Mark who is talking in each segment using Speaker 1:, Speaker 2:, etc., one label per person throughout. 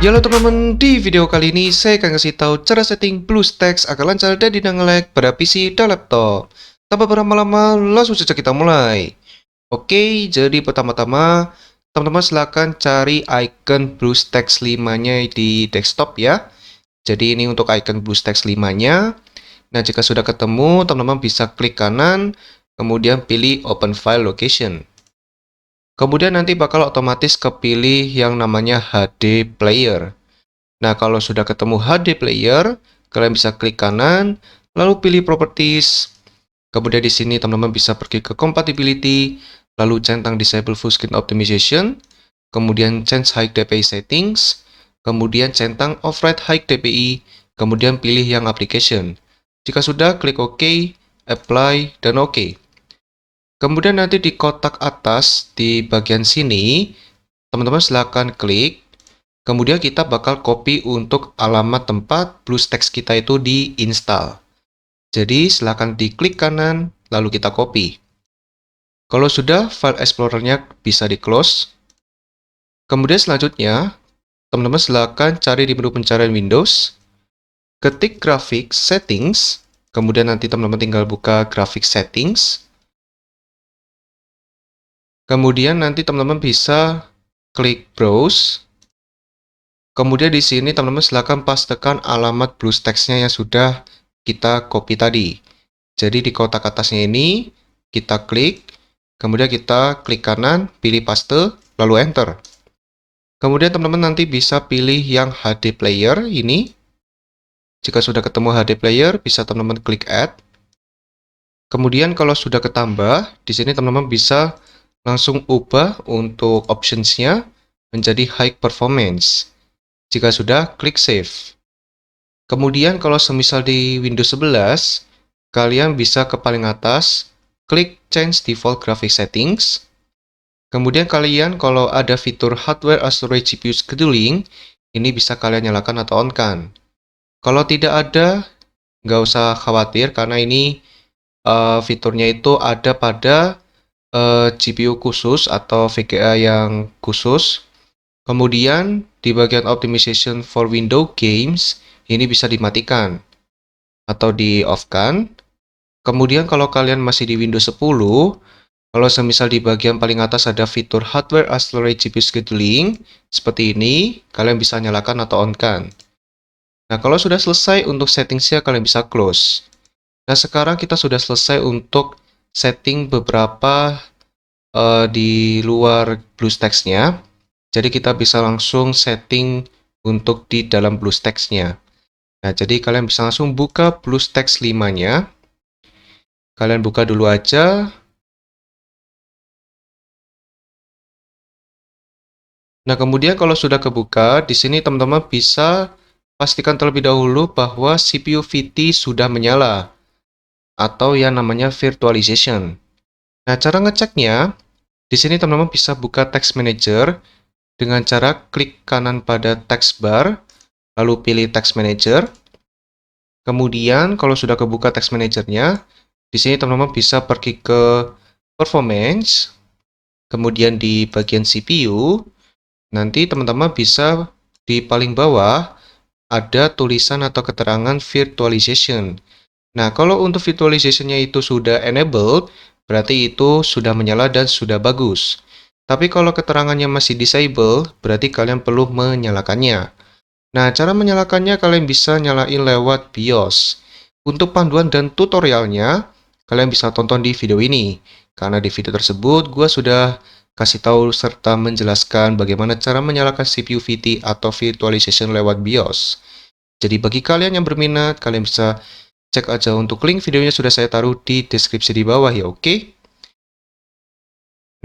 Speaker 1: Ya halo teman-teman, di video kali ini saya akan kasih tahu cara setting BlueStacks agar lancar dan tidak nge-lag pada PC dan laptop. Tanpa berlama-lama, langsung saja kita mulai. Oke, jadi pertama-tama teman-teman silahkan cari icon BlueStacks 5-nya di desktop ya. Jadi ini untuk icon BlueStacks 5-nya. Nah, jika sudah ketemu, teman-teman bisa klik kanan, kemudian pilih Open File Location. Kemudian nanti bakal otomatis kepilih yang namanya HD Player. Nah, kalau sudah ketemu HD Player, kalian bisa klik kanan, lalu pilih Properties. Kemudian di sini teman-teman bisa pergi ke Compatibility, lalu centang Disable Full Screen Optimization, kemudian Change High DPI Settings, kemudian centang Override High DPI, kemudian pilih yang Application. Jika sudah, klik OK, Apply, dan OK. Kemudian nanti di kotak atas di bagian sini, teman-teman silakan klik. Kemudian kita bakal copy untuk alamat tempat BlueStacks kita itu diinstal. Jadi silakan diklik kanan, lalu kita copy. Kalau sudah, file explorer-nya bisa di-close. Kemudian selanjutnya, teman-teman silakan cari di menu pencarian Windows, ketik Graphics Settings, kemudian nanti teman-teman tinggal buka Graphics Settings. Kemudian nanti teman-teman bisa klik Browse. Kemudian di sini teman-teman silakan pastekan alamat BlueStacks-nya yang sudah kita copy tadi. Jadi di kotak atasnya ini kita klik, kemudian kita klik kanan, pilih paste, lalu enter. Kemudian teman-teman nanti bisa pilih yang HD player ini. Jika sudah ketemu HD player, bisa teman-teman klik add. Kemudian kalau sudah ketambah, di sini teman-teman bisa langsung ubah untuk options-nya menjadi high performance. Jika sudah, klik save. Kemudian kalau semisal di Windows 11, kalian bisa ke paling atas, klik Change Default Graphic Settings. Kemudian kalian kalau ada fitur Hardware Storage GPU Scheduling, ini bisa kalian nyalakan atau on-kan. Kalau tidak ada, nggak usah khawatir karena ini fiturnya itu ada pada GPU khusus atau VGA yang khusus. Kemudian di bagian Optimization for Windows Games, ini bisa dimatikan atau di-off-kan. Kemudian kalau kalian masih di Windows 10, kalau semisal di bagian paling atas ada fitur Hardware Accelerate GPU Scheduling, seperti ini, kalian bisa nyalakan atau on-kan. Nah, kalau sudah selesai untuk settingsnya, kalian bisa close. Nah, sekarang kita sudah selesai untuk setting beberapa di luar BlueStacks-nya. Jadi kita bisa langsung setting untuk di dalam BlueStacks-nya. Nah, jadi kalian bisa langsung buka BlueStacks 5-nya. Kalian buka dulu aja. Nah, kemudian kalau sudah kebuka, di sini teman-teman bisa pastikan terlebih dahulu bahwa CPU VT sudah menyala atau yang namanya virtualization. Nah, cara ngeceknya, di sini teman-teman bisa buka Text Manager dengan cara klik kanan pada text bar, lalu pilih Text Manager. Kemudian kalau sudah kebuka Text Manager-nya, di sini teman-teman bisa pergi ke Performance, kemudian di bagian CPU, nanti teman-teman bisa di paling bawah ada tulisan atau keterangan virtualization. Nah, kalau untuk virtualization-nya itu sudah enabled, berarti itu sudah menyala dan sudah bagus. Tapi kalau keterangannya masih disable, berarti kalian perlu menyalakannya. Nah, cara menyalakannya kalian bisa nyalain lewat BIOS. Untuk panduan dan tutorialnya, kalian bisa tonton di video ini. Karena di video tersebut, gua sudah kasih tahu serta menjelaskan bagaimana cara menyalakan CPU VT atau virtualization lewat BIOS. Jadi bagi kalian yang berminat, kalian bisa cek aja untuk link videonya sudah saya taruh di deskripsi di bawah ya, oke?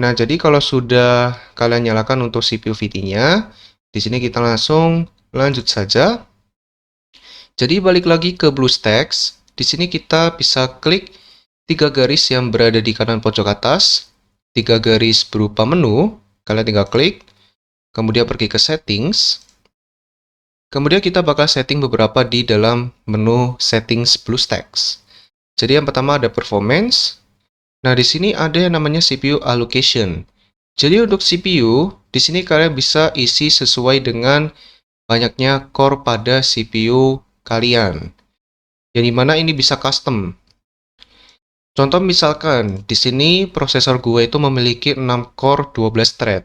Speaker 1: Nah, jadi kalau sudah kalian nyalakan untuk CPU VT-nya, di sini kita langsung lanjut saja. Jadi balik lagi ke BlueStacks. Di sini kita bisa klik 3 garis yang berada di kanan pojok atas, 3 garis berupa menu, kalian tinggal klik, kemudian pergi ke Settings. Kemudian kita bakal setting beberapa di dalam menu Settings BlueStacks. Jadi yang pertama ada Performance. Nah, di sini ada yang namanya CPU Allocation. Jadi untuk CPU, di sini kalian bisa isi sesuai dengan banyaknya core pada CPU kalian. Yang dimana ini bisa custom. Contoh misalkan di sini prosesor gue itu memiliki 6 core 12 thread.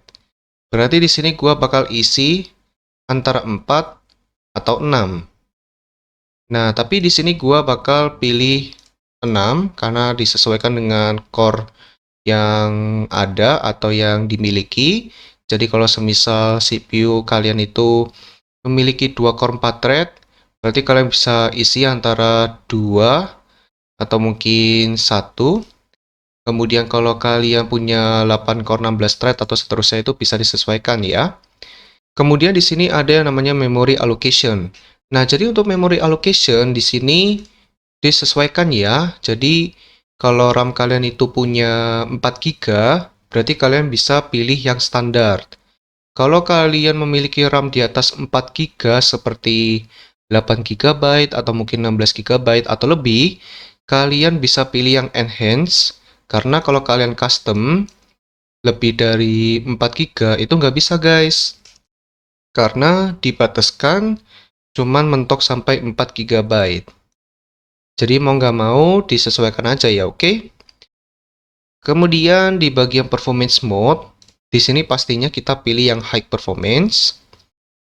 Speaker 1: Berarti di sini gue bakal isi antara 4 atau 6. Nah, tapi di sini gue bakal pilih 6 karena disesuaikan dengan core yang ada atau yang dimiliki. Jadi kalau semisal CPU kalian itu memiliki 2 core 4 thread, berarti kalian bisa isi antara 2 atau mungkin 1. Kemudian kalau kalian punya 8 core 16 thread atau seterusnya itu bisa disesuaikan ya. Kemudian di sini ada yang namanya memory allocation. Nah, jadi untuk memory allocation di sini disesuaikan ya. Jadi kalau RAM kalian itu punya 4 GB, berarti kalian bisa pilih yang standar. Kalau kalian memiliki RAM di atas 4 GB seperti 8 GB atau mungkin 16 GB atau lebih, kalian bisa pilih yang enhance. Karena kalau kalian custom lebih dari 4 GB itu nggak bisa guys. Karena dibataskan cuman mentok sampai 4 GB. Jadi mau nggak mau disesuaikan aja ya, oke? Kemudian di bagian performance mode, di sini pastinya kita pilih yang high performance.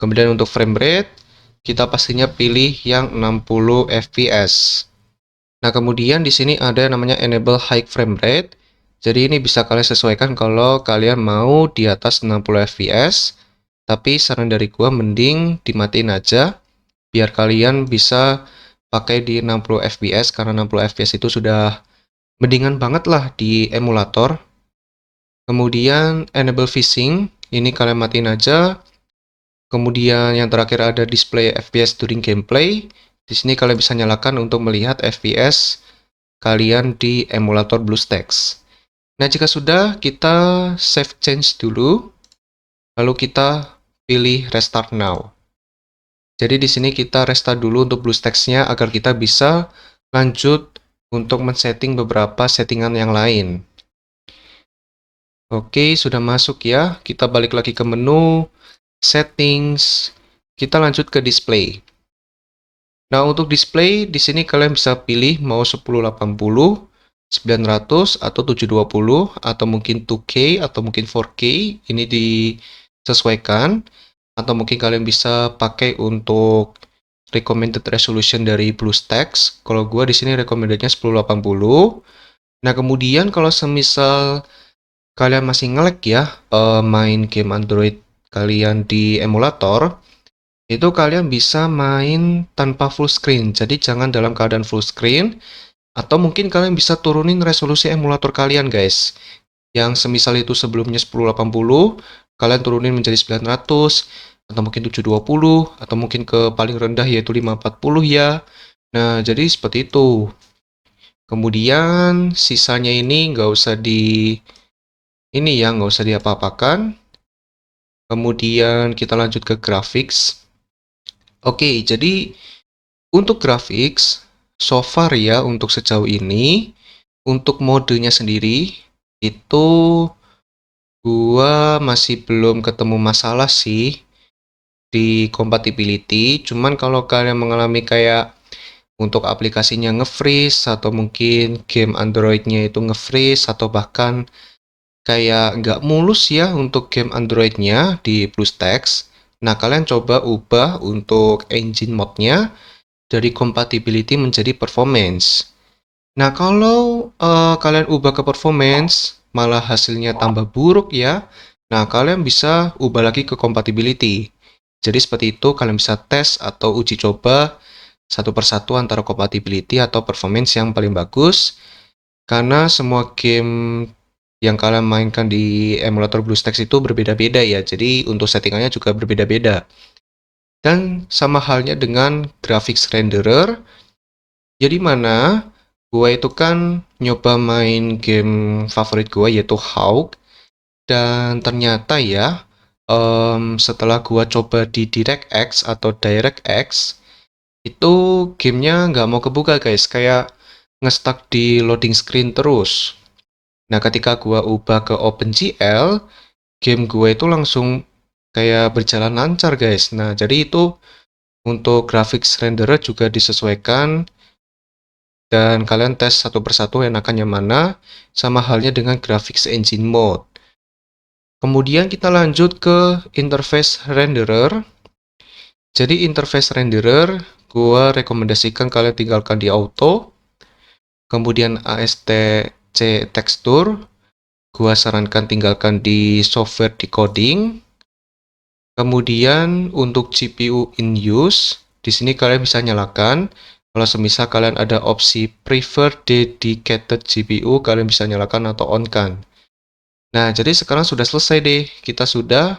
Speaker 1: Kemudian untuk frame rate, kita pastinya pilih yang 60 fps. Nah, kemudian di sini ada yang namanya enable high frame rate. Jadi ini bisa kalian sesuaikan kalau kalian mau di atas 60 fps. Tapi saran dari gua mending dimatiin aja biar kalian bisa pakai di 60 fps karena 60 fps itu sudah mendingan banget lah di emulator. Kemudian enable VSync, ini kalian matiin aja. Kemudian yang terakhir ada display FPS during gameplay. Di sini kalian bisa nyalakan untuk melihat FPS kalian di emulator BlueStacks. Nah, jika sudah, kita save change dulu. Lalu kita pilih restart now. Jadi di sini kita restart dulu untuk BlueStacks-nya agar kita bisa lanjut untuk men-setting beberapa settingan yang lain. Oke, sudah masuk ya. Kita balik lagi ke menu settings. Kita lanjut ke display. Nah, untuk display di sini kalian bisa pilih mau 1080, 900 atau 720 atau mungkin 2K atau mungkin 4K. Ini disesuaikan atau mungkin kalian bisa pakai untuk recommended resolution dari BlueStacks. Kalau gua di sini recommendednya 1080. Nah, kemudian kalau semisal kalian masih nge-lag ya main game Android kalian di emulator, itu kalian bisa main tanpa full screen. Jadi jangan dalam keadaan full screen, atau mungkin kalian bisa turunin resolusi emulator kalian guys. Yang semisal itu sebelumnya 1080, kalian turunin menjadi 900, atau mungkin 720, atau mungkin ke paling rendah yaitu 540 ya. Nah, jadi seperti itu. Kemudian sisanya ini nggak usah nggak usah diapa-apakan. Kemudian kita lanjut ke graphics. Oke, jadi untuk graphics, so far ya untuk sejauh ini, untuk modenya sendiri, itu gua masih belum ketemu masalah sih di compatibility. Cuman kalau kalian mengalami kayak untuk aplikasinya nge-freeze, atau mungkin game Android-nya itu nge-freeze, atau bahkan kayak nggak mulus ya untuk game Android-nya di BlueStacks. Nah, kalian coba ubah untuk engine mode-nya dari compatibility menjadi performance. Nah, kalau kalian ubah ke performance, malah hasilnya tambah buruk ya. Nah, kalian bisa ubah lagi ke compatibility. Jadi seperti itu, kalian bisa tes atau uji coba satu persatu antara compatibility atau performance yang paling bagus. Karena semua game yang kalian mainkan di emulator BlueStacks itu berbeda-beda ya. Jadi untuk settingannya juga berbeda-beda. Dan sama halnya dengan graphics renderer. Jadi mana gua itu kan nyoba main game favorit gua yaitu Hawk. Dan ternyata ya setelah gua coba di DirectX atau DirectX, itu gamenya nggak mau kebuka guys. Kayak nge-stuck di loading screen terus. Nah, ketika gua ubah ke OpenGL, game gua itu langsung kayak berjalan lancar guys. Nah, jadi itu untuk graphics renderer juga disesuaikan dan kalian tes satu persatu enakan yang mana, sama halnya dengan graphics engine mode. Kemudian kita lanjut ke interface renderer. Jadi interface renderer, gua rekomendasikan kalian tinggalkan di auto. Kemudian ASTC tekstur, gua sarankan tinggalkan di software decoding. Kemudian untuk GPU in use, di sini kalian bisa nyalakan. Kalau semisal kalian ada opsi prefer dedicated GPU, kalian bisa nyalakan atau on kan. Nah, jadi sekarang sudah selesai deh. Kita sudah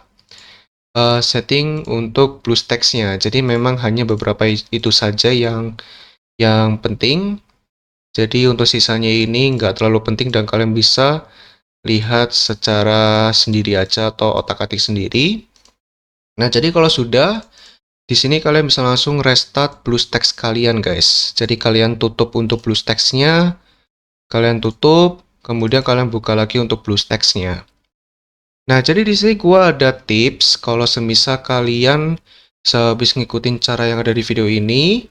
Speaker 1: setting untuk BlueStacks-nya. Jadi memang hanya beberapa itu saja yang penting. Jadi untuk sisanya ini nggak terlalu penting dan kalian bisa lihat secara sendiri aja atau otak-atik sendiri. Nah, jadi kalau sudah, di sini kalian bisa langsung restart BlueStacks kalian, guys. Jadi kalian tutup untuk BlueStacks-nya, kalian tutup, kemudian kalian buka lagi untuk BlueStacks-nya. Nah, jadi di sini gua ada tips kalau semisal kalian sehabis ngikutin cara yang ada di video ini,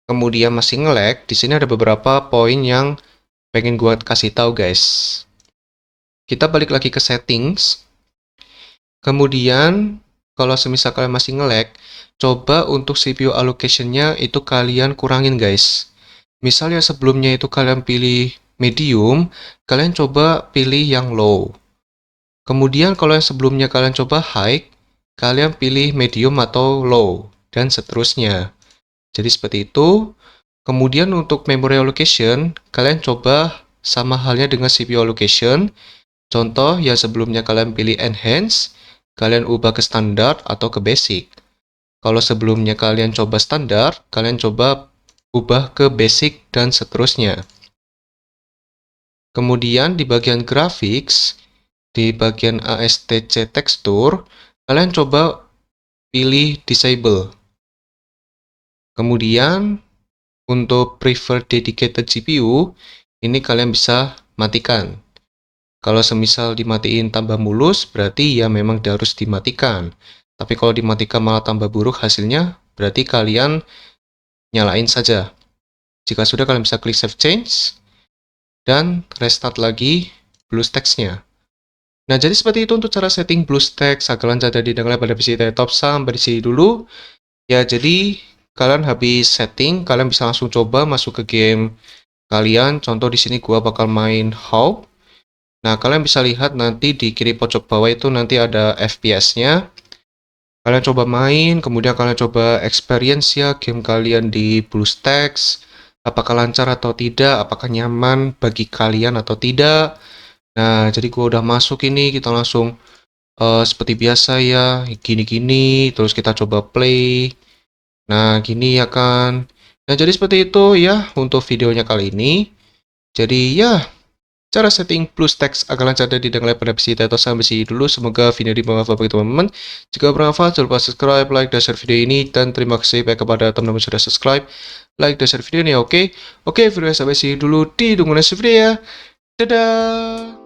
Speaker 1: kemudian masih nge-lag, di sini ada beberapa poin yang pengen gua kasih tahu, guys. Kita balik lagi ke settings. Kemudian kalau semisal kalian masih nge-lag, coba untuk CPU allocation-nya itu kalian kurangin, guys. Misalnya sebelumnya itu kalian pilih medium, kalian coba pilih yang low. Kemudian kalau yang sebelumnya kalian coba high, kalian pilih medium atau low, dan seterusnya. Jadi seperti itu. Kemudian untuk memory allocation, kalian coba sama halnya dengan CPU allocation. Contoh yang sebelumnya kalian pilih enhance, kalian ubah ke standar atau ke basic. Kalau sebelumnya kalian coba standar, kalian coba ubah ke basic dan seterusnya. Kemudian di bagian graphics, di bagian ASTC tekstur, kalian coba pilih disable. Kemudian untuk prefer dedicated GPU, ini kalian bisa matikan. Kalau semisal dimatiin tambah mulus, berarti ya memang harus dimatikan. Tapi kalau dimatikan malah tambah buruk hasilnya, berarti kalian nyalain saja. Jika sudah, kalian bisa klik save change dan restart lagi BlueStacks-nya. Nah, jadi seperti itu untuk cara setting BlueStacks agar lancar dan didengar pada PC top. Sampai di sini dulu. Ya, jadi kalian habis setting, kalian bisa langsung coba masuk ke game kalian. Contoh di sini gua bakal main Hawk. Nah, kalian bisa lihat nanti di kiri pojok bawah itu nanti ada FPS-nya. Kalian coba main, kemudian kalian coba experience ya game kalian di BlueStacks. Apakah lancar atau tidak, apakah nyaman bagi kalian atau tidak. Nah, jadi gua udah masuk ini, kita langsung seperti biasa ya, gini-gini, terus kita coba play. Nah, gini ya kan. Nah, jadi seperti itu ya untuk videonya kali ini. Jadi ya, cara setting BlueStacks agar lancar dan didengar pada PC atau sampai sini dulu. Semoga video ini bermanfaat bagi teman-teman. Jika bermanfaat, jangan lupa subscribe, like, dan share video ini. Dan terima kasih banyak kepada teman-teman sudah subscribe, like, dan share video ini. Oke, video sampai sini dulu. Ditunggu next video ya. Dadah!